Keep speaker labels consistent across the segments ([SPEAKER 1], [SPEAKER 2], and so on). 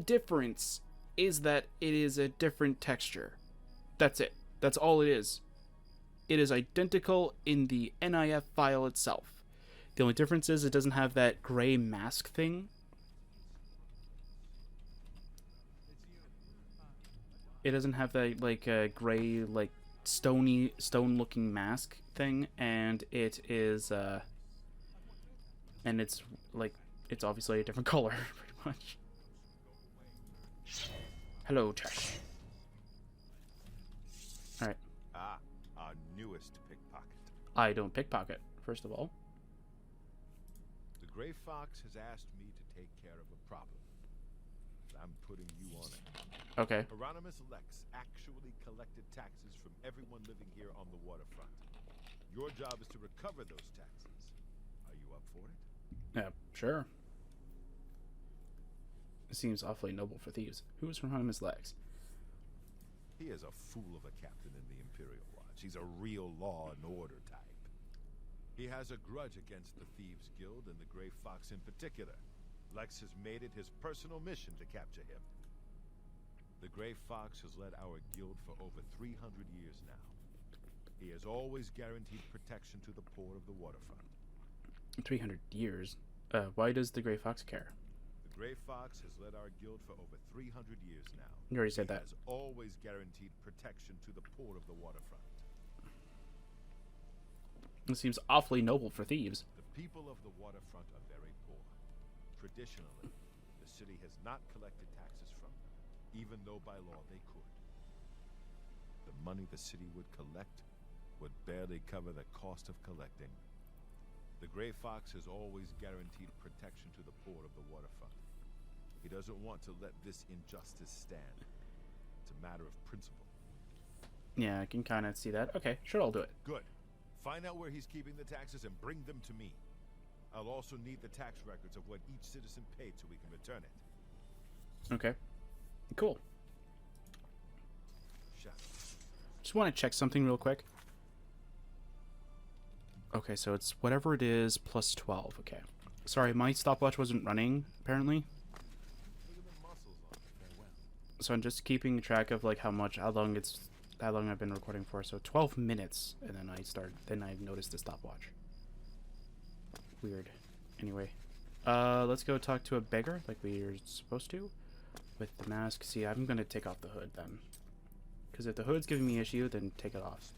[SPEAKER 1] difference is that it is a different texture. That's it. That's all it is. It is identical in the NIF file itself. The only difference is it doesn't have that gray mask thing. It doesn't have that like gray, like stone looking mask thing, and it is and it's like, it's obviously a different color pretty much. Hello, chat. Alright.
[SPEAKER 2] Ah, our newest pickpocket.
[SPEAKER 1] I don't pickpocket, first of all.
[SPEAKER 2] The Gray Fox has asked me to take care of a problem. I'm putting you on it.
[SPEAKER 1] Okay.
[SPEAKER 2] Hieronymus Lex actually collected taxes from everyone living here on the waterfront. Your job is to recover those taxes. Are you up for it?
[SPEAKER 1] Yeah, sure. It seems awfully noble for thieves. Who is Hieronymus Lex?
[SPEAKER 2] He is a fool of a captain in the Imperial Watch. He's a real law and order type. He has a grudge against the Thieves Guild and the Gray Fox in particular. Lex has made it his personal mission to capture him. The Gray Fox has led our guild for over 300 years now. He has always guaranteed protection to the poor of the waterfront.
[SPEAKER 1] 300 years? Why does the Gray Fox care?
[SPEAKER 2] The Gray Fox has led our guild for over 300 years now.
[SPEAKER 1] You already said that.
[SPEAKER 2] He has always guaranteed protection to the poor of the waterfront.
[SPEAKER 1] It seems awfully noble for thieves.
[SPEAKER 2] The people of the waterfront are very poor. Traditionally, the city has not collected taxes from them, even though by law they could. The money the city would collect would barely cover the cost of collecting. The Gray Fox has always guaranteed protection to the poor of the waterfront. He doesn't want to let this injustice stand. It's a matter of principle.
[SPEAKER 1] Yeah, I can kind of see that. Okay, sure, I'll do it.
[SPEAKER 2] Good. Find out where he's keeping the taxes and bring them to me. I'll also need the tax records of what each citizen paid so we can return it.
[SPEAKER 1] Okay. Cool.
[SPEAKER 2] Chef.
[SPEAKER 1] Just want to check something real quick. Okay, so it's whatever it is plus 12. Okay. Sorry, my stopwatch wasn't running, apparently.
[SPEAKER 2] Look at the muscles on it. Farewell.
[SPEAKER 1] So I'm just keeping track of like how long I've been recording for. So 12 minutes, and then I noticed the stopwatch. Weird. Anyway, let's go talk to a beggar like we were supposed to with the mask. See, I'm gonna take off the hood then, because if the hood's giving me issue, then take it off.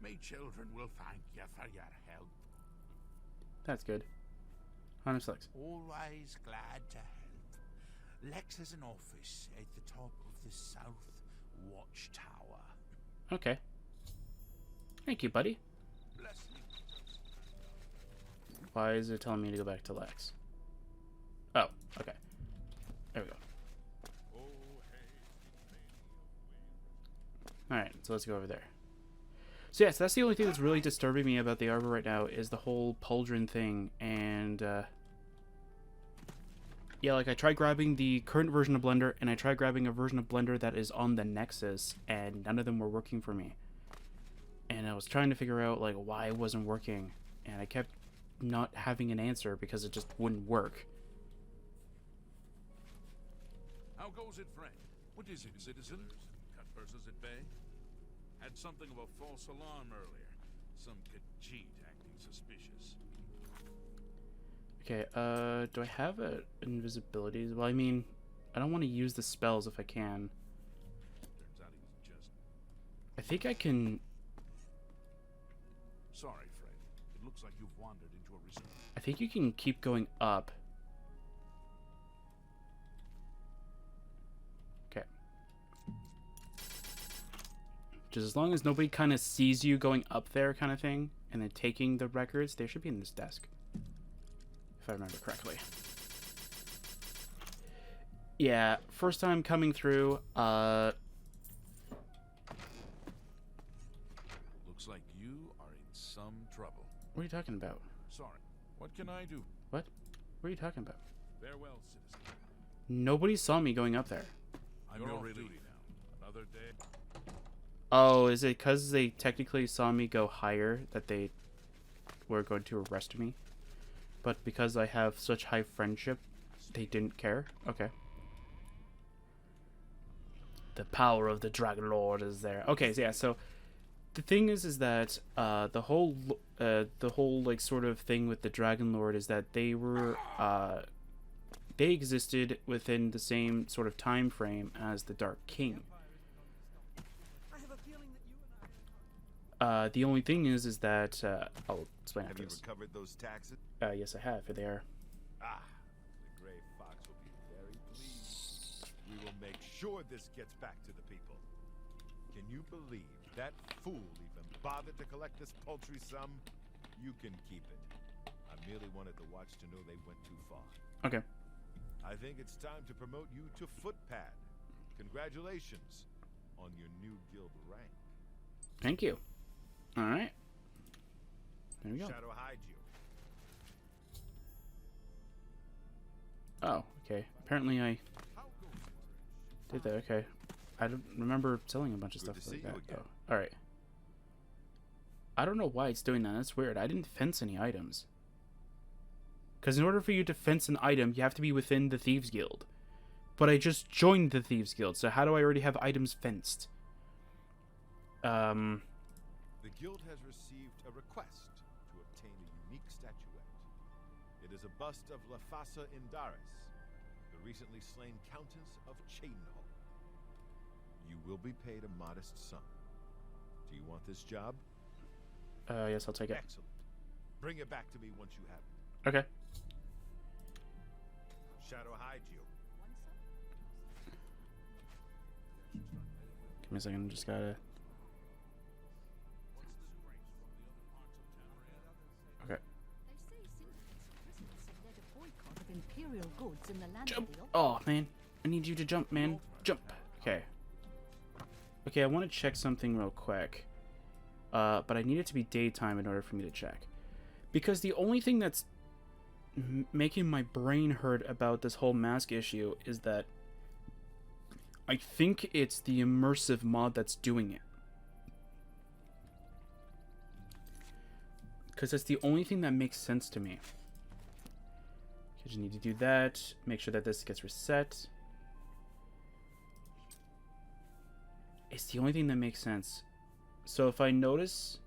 [SPEAKER 3] My children will thank you for your help.
[SPEAKER 1] That's good. Honest Lex.
[SPEAKER 3] Always glad to help. Lex has an office at the top of the South Watchtower.
[SPEAKER 1] Okay. Thank you, buddy.
[SPEAKER 3] Bless me.
[SPEAKER 1] Why is it telling me to go back to Lex? Oh, okay. There we go. Alright, so let's go over there. So yes, that's the only thing that's really disturbing me about the arbor right now is the whole pauldron thing, and yeah, like I tried grabbing the current version of Blender, and I tried grabbing a version of Blender that is on the Nexus, and none of them were working for me. And I was trying to figure out like why it wasn't working, and I kept not having an answer because it just wouldn't work.
[SPEAKER 4] How goes it, friend? What is it, citizens? Cut purses at bay? Had something of a false alarm earlier. Some Khajiit acting suspicious.
[SPEAKER 1] Okay, do I have a invisibility? Well, I mean, I don't want to use the spells if I can.
[SPEAKER 4] Turns out he was just...
[SPEAKER 1] I think I can...
[SPEAKER 4] Sorry, Fred. It looks like you've wandered into a reserve.
[SPEAKER 1] I think you can keep going up. Okay. Just as long as nobody kind of sees you going up there kind of thing, and then taking the records, they should be in this desk. If I remember correctly. Yeah, first time coming through,
[SPEAKER 4] Looks like you are in some trouble.
[SPEAKER 1] what are you talking about?
[SPEAKER 4] Sorry. What can I do?
[SPEAKER 1] What? What are you talking about?
[SPEAKER 4] Farewell, citizen.
[SPEAKER 1] Nobody saw me going up there.
[SPEAKER 4] I'm off duty now. Another day.
[SPEAKER 1] Oh, is it because they technically saw me go higher that they were going to arrest me? But because I have such high friendship, they didn't care? Okay. The power of the Dragon Lord is there. Okay, so yeah, so the thing is that the whole like sort of thing with the Dragon Lord is that they were they existed within the same sort of time frame as the Dark King. The only thing is that I'll explain
[SPEAKER 2] Have
[SPEAKER 1] after
[SPEAKER 2] you
[SPEAKER 1] this.
[SPEAKER 2] recovered those taxes?
[SPEAKER 1] Yes, I have. They are.
[SPEAKER 2] Ah, the Grey Fox will be very pleased. We will make sure this gets back to the people. Can you believe that fool even bothered to collect this paltry sum? You can keep it. I merely wanted the watch to know they went too far.
[SPEAKER 1] Okay.
[SPEAKER 2] I think it's time to promote you to Footpad. Congratulations on your new guild rank.
[SPEAKER 1] Thank you. All right. There we go.
[SPEAKER 2] Shadow hide you.
[SPEAKER 1] Oh, okay. Apparently I did that. Okay. I don't remember selling a bunch of
[SPEAKER 2] Good
[SPEAKER 1] stuff
[SPEAKER 2] to
[SPEAKER 1] like
[SPEAKER 2] see you
[SPEAKER 1] that.
[SPEAKER 2] again.
[SPEAKER 1] Oh, all right. I don't know why it's doing that. That's weird. I didn't fence any items. Because in order for you to fence an item, you have to be within the Thieves Guild. But I just joined the Thieves Guild, so how do I already have items fenced?
[SPEAKER 2] The guild has received a request to obtain a unique statuette. It is a bust of Lafasa Indaris, the recently slain Countess of Chadenhall. You will be paid a modest sum. Do you want this job?
[SPEAKER 1] Yes, I'll take it.
[SPEAKER 2] Excellent. Bring it back to me once you have it.
[SPEAKER 1] Okay.
[SPEAKER 2] Shadow hide you.
[SPEAKER 1] Give me a second. Just gotta. Okay.
[SPEAKER 5] Imperial goods in the land
[SPEAKER 1] Jump.
[SPEAKER 5] of the
[SPEAKER 1] Oh man, I need you to jump, man. Jump. Okay. Okay, I want to check something real quick. But I need it to be daytime in order for me to check. Because the only thing that's making my brain hurt about this whole mask issue is that I think it's the immersive mod that's doing it. Because that's the only thing that makes sense to me. I just need to do that. Make sure that this gets reset. It's the only thing that makes sense. So if I notice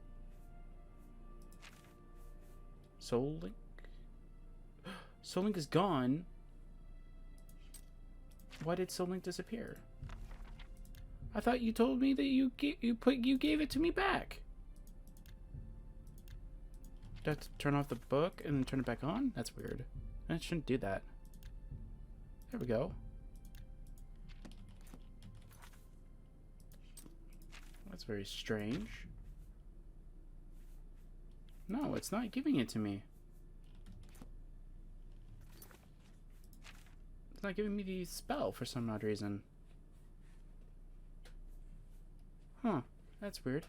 [SPEAKER 1] Soul Link? Soul Link is gone. Why did Soul Link disappear? I thought you told me that you gave it to me back. Do I have to turn off the book and then turn it back on? That's weird. I shouldn't do that. There we go. That's very strange. No, it's not giving it to me. It's not giving me the spell for some odd reason. Huh. That's weird.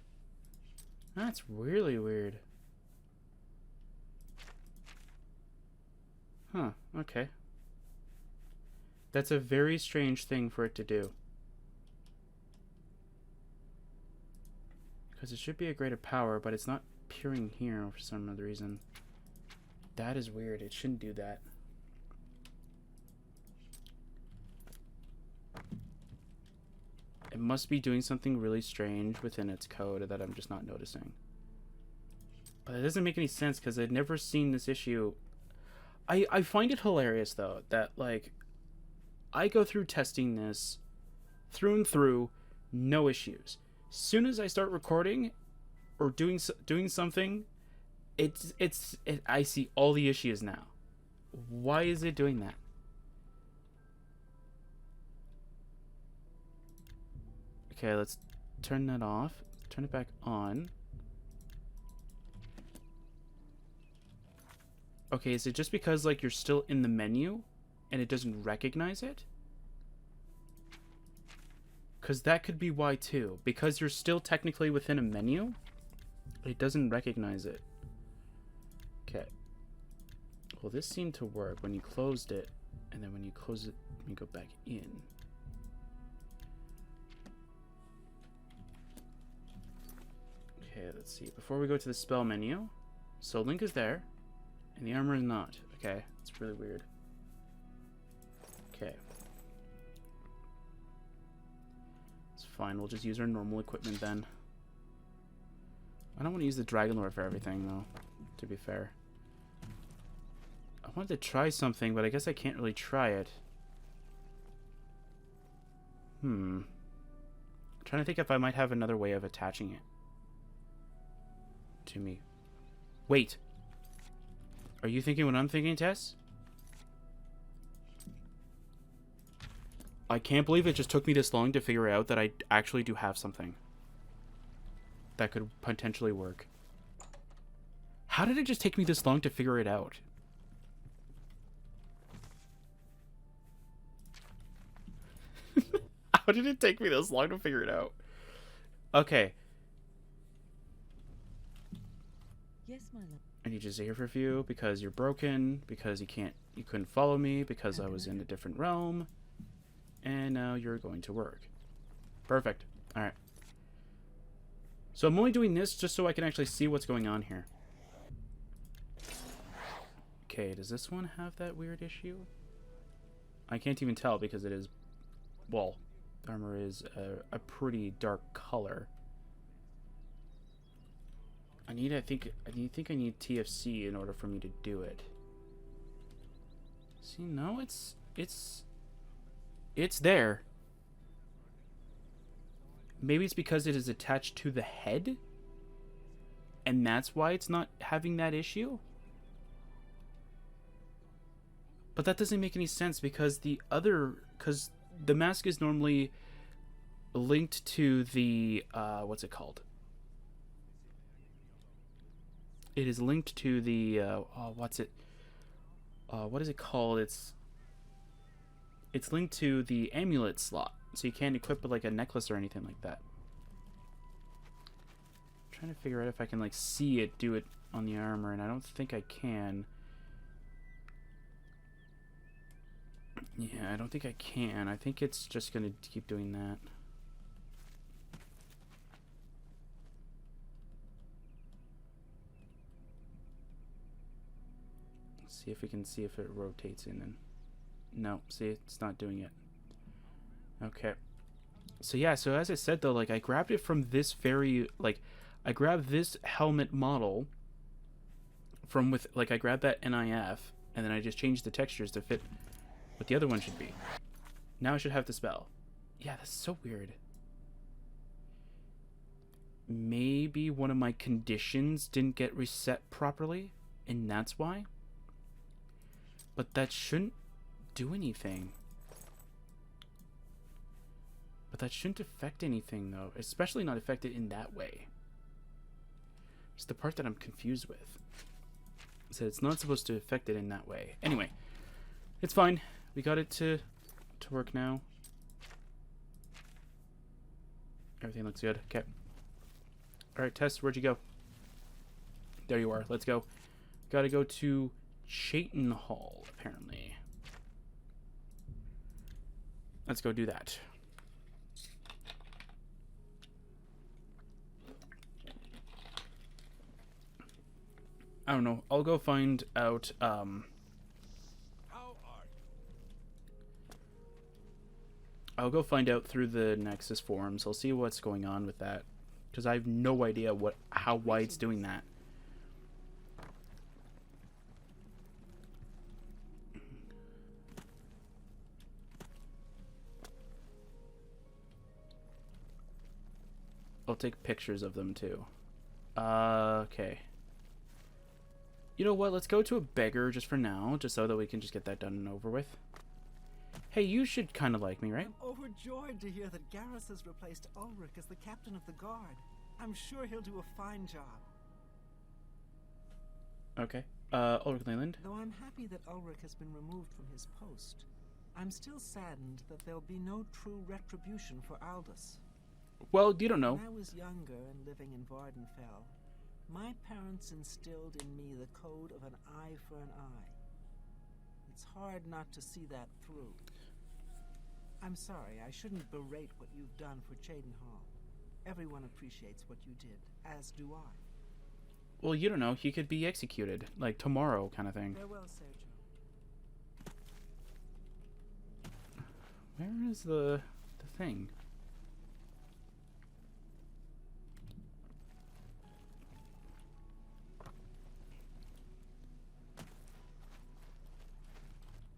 [SPEAKER 1] That's really weird. Huh. Okay. That's a very strange thing for it to do. Because it should be a greater power, but it's not appearing here for some other reason. That is weird. It shouldn't do that. It must be doing something really strange within its code that I'm just not noticing. But it doesn't make any sense because I've never seen this issue. I find it hilarious, though, that, like, I go through testing this through and through, no issues. Soon as I start recording or doing something, I see all the issues now. Why is it doing that? Okay, let's turn that off. Turn it back on. Okay, is it just because, like, you're still in the menu and it doesn't recognize it? Because that could be why, too. Because you're still technically within a menu, it doesn't recognize it. Okay. Well, this seemed to work when you closed it, and then when you close it, you go back in. let's see. Before we go to the spell menu, Soul Link is there, and the armor is not. Okay, it's really weird. Okay. It's fine, we'll just use our normal equipment then. I don't want to use the Dragon Lore for everything, though, to be fair. I wanted to try something, but I guess I can't really try it. I'm trying to think if I might have another way of attaching it to me. Wait. Are you thinking what I'm thinking, Tess? I can't believe it just took me this long to figure out that I actually do have something that could potentially work. How did it just take me this long to figure it out? How did it take me this long to figure it out? Okay.
[SPEAKER 5] Yes, my love.
[SPEAKER 1] I need you to stay here for a few because you're broken, because you couldn't follow me, because I was in a different realm, and now you're going to work. Perfect. Alright. So I'm only doing this just so I can actually see what's going on here. Okay, does this one have that weird issue? I can't even tell because it is, well, armor is a pretty dark color. I think I need TFC in order for me to do it. See, no, it's there. Maybe it's because it is attached to the head, and that's why it's not having that issue. But that doesn't make any sense because the mask is normally linked to the what's it called? It is linked to the what is it called? It's linked to the amulet slot, so you can't equip like a necklace or anything like that. I'm trying to figure out if I can like see it do it on the armor, and I don't think I can. Yeah, I don't think I can. I think it's just gonna keep doing that. See if we can see if it rotates in and no, see, it's not doing it. Okay. So yeah, so as I said though, like I grabbed it from this I grabbed this helmet model from I grabbed that NIF and then I just changed the textures to fit what the other one should be. Now I should have the spell. Yeah, that's so weird. Maybe one of my conditions didn't get reset properly and that's why? But that shouldn't do anything. But that shouldn't affect anything, though. Especially not affect it in that way. It's the part that I'm confused with. So it's not supposed to affect it in that way. Anyway, it's fine. We got it to work now. Everything looks good. Okay. Alright, Tess, where'd you go? There you are. Let's go. Gotta go to Chayton Hall, apparently. Let's go do that. I don't know. I'll go find out,
[SPEAKER 2] How are you?
[SPEAKER 1] I'll go find out through the Nexus forums. I'll see what's going on with that. Because I have no idea why it's doing that. I'll take pictures of them too. Okay. You know what? Let's go to a beggar just for now, just so that we can just get that done and over with. Hey, you should kind of like me, right?
[SPEAKER 6] I'm overjoyed to hear that Garrus has replaced Ulrich as the captain of the guard. I'm sure he'll do a fine job.
[SPEAKER 1] Okay. Ulrich Leyland.
[SPEAKER 6] Though I'm happy that Ulrich has been removed from his post, I'm still saddened that there'll be no true retribution for Aldous.
[SPEAKER 1] Well, you don't know.
[SPEAKER 6] When I was younger and living in Vardenfell, my parents instilled in me the code of an eye for an eye. It's hard not to see that through. I'm sorry, I shouldn't berate what you've done for Chayton Hall. Everyone appreciates what you did, as do I.
[SPEAKER 1] Well, you don't know. He could be executed, like tomorrow, kind of thing.
[SPEAKER 6] Farewell, Sergio.
[SPEAKER 1] Where is the thing?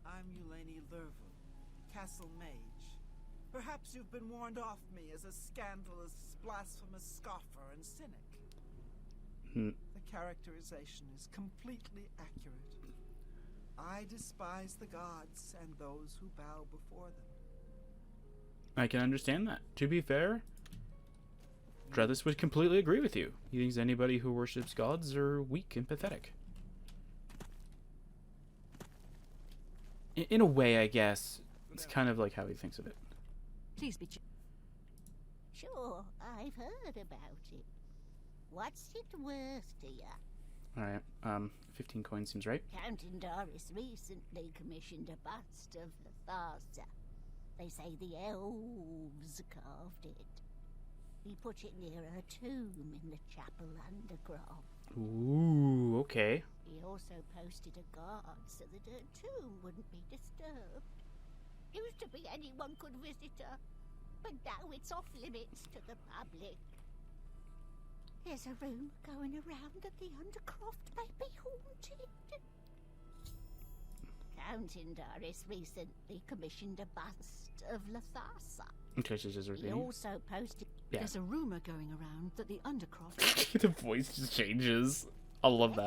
[SPEAKER 6] I'm Eulaine Lerville, Castle Mage. Perhaps you've been warned off me as a scandalous, blasphemous scoffer and cynic. The characterization is completely accurate. I despise the gods and those who bow before them.
[SPEAKER 1] I can understand that. To be fair, Drethus would completely agree with you. He thinks anybody who worships gods are weak and pathetic. In a way, I guess. It's kind of like how he thinks of it.
[SPEAKER 5] Please be.
[SPEAKER 7] Sure, I've heard about it. What's it worth to ya?
[SPEAKER 1] Alright, 15 coins seems right.
[SPEAKER 7] Count Doris recently commissioned a bust of Lotharsa. They say the elves carved it. He put it near her tomb in the chapel underground.
[SPEAKER 1] Ooh, okay.
[SPEAKER 7] He also posted a guard so that her tomb wouldn't be disturbed. Used to be anyone could visit her, but now it's off limits to the public. There's a rumour going around that the Undercroft may be haunted. Count Doris recently commissioned a bust of Lotharsa.
[SPEAKER 1] Okay, she's just
[SPEAKER 7] He
[SPEAKER 1] repeating.
[SPEAKER 7] also posted...
[SPEAKER 1] Yeah.
[SPEAKER 5] There's a rumor going around that the Undercroft.
[SPEAKER 1] The voice just changes. I love that.